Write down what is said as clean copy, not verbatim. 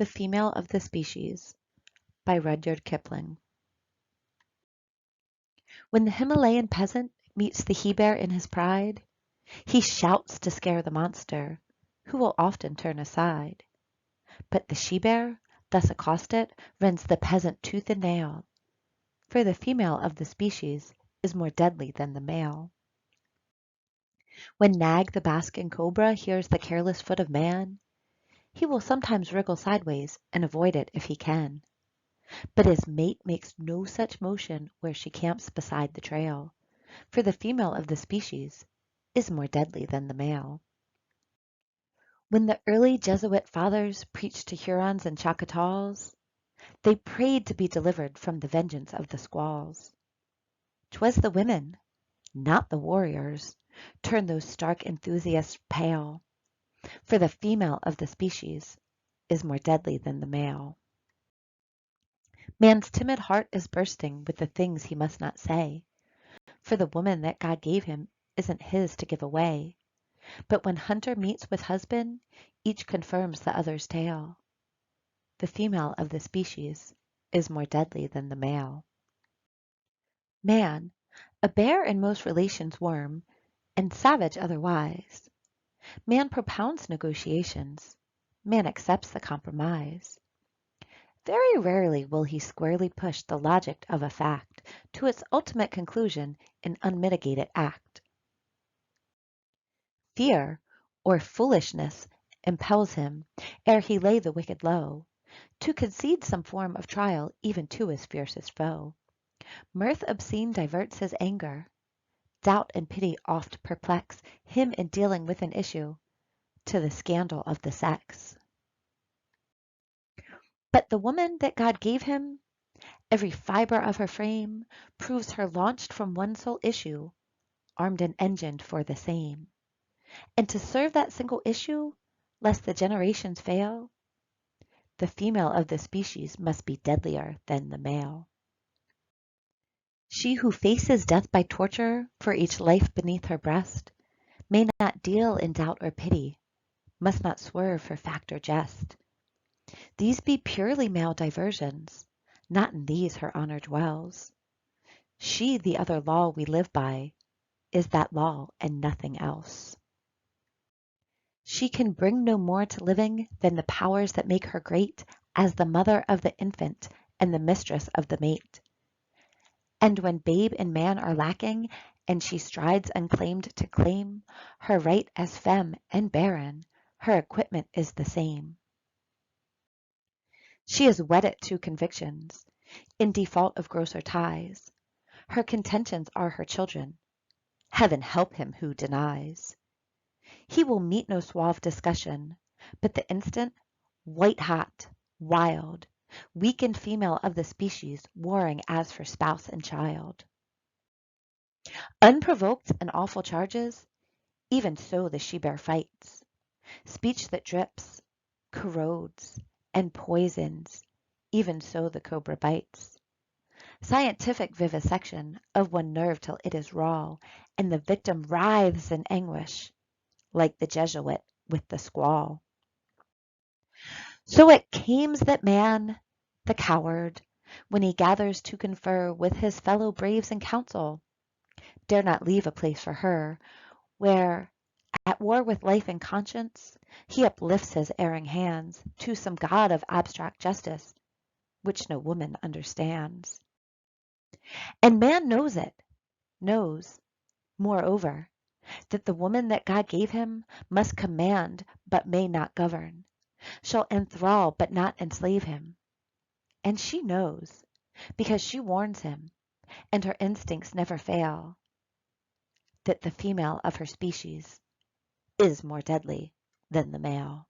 The Female of the Species by Rudyard Kipling. When the Himalayan peasant meets the he-bear in his pride, he shouts to scare the monster, who will often turn aside. But the she-bear, thus accosted, rends the peasant tooth and nail, for the female of the species is more deadly than the male. When Nag the basking cobra hears the careless foot of man, he will sometimes wriggle sideways and avoid it if he can. But his mate makes no such motion where she camps beside the trail, for the female of the species is more deadly than the male. When the early Jesuit fathers preached to Hurons and Choctaws, they prayed to be delivered from the vengeance of the squaws. 'Twas the women, not the warriors, turned those stark enthusiasts pale, for the female of the species is more deadly than the male. Man's timid heart is bursting with the things he must not say, for the woman that God gave him isn't his to give away. But when hunter meets with husband, each confirms the other's tale. The female of the species is more deadly than the male. Man, a bear in most relations worm, and savage otherwise. Man propounds negotiations. Man accepts the compromise. Very rarely will he squarely push the logic of a fact to its ultimate conclusion in unmitigated act. Fear or foolishness impels him, ere he lay the wicked low, to concede some form of trial even to his fiercest foe. Mirth obscene diverts his anger. Doubt and pity oft perplex him in dealing with an issue, to the scandal of the sex. But the woman that God gave him, every fiber of her frame proves her launched from one sole issue, armed and engined for the same. And to serve that single issue, lest the generations fail, the female of the species must be deadlier than the male. She who faces death by torture for each life beneath her breast may not deal in doubt or pity, must not swerve for fact or jest. These be purely male diversions, not in these her honor dwells. She, the other law we live by, is that law and nothing else. She can bring no more to living than the powers that make her great as the mother of the infant and the mistress of the mate. And when babe and man are lacking, and she strides unclaimed to claim her right as femme and barren, her equipment is the same. She is wedded to convictions, in default of grosser ties. Her contentions are her children. Heaven help him who denies. He will meet no suave discussion, but the instant, white hot, wild, weakened female of the species warring as for spouse and child. Unprovoked and awful charges, even so the she-bear fights. Speech that drips, corrodes, and poisons, even so the cobra bites. Scientific vivisection of one nerve till it is raw, and the victim writhes in anguish, like the Jesuit with the squall. So it cames that man, the coward, when he gathers to confer with his fellow braves in council, dare not leave a place for her, where, at war with life and conscience, he uplifts his erring hands to some god of abstract justice, which no woman understands. And man knows it, knows, moreover, that the woman that God gave him must command but may not govern, shall enthrall but not enslave him. And she knows, because she warns him, and her instincts never fail, that the female of her species is more deadly than the male.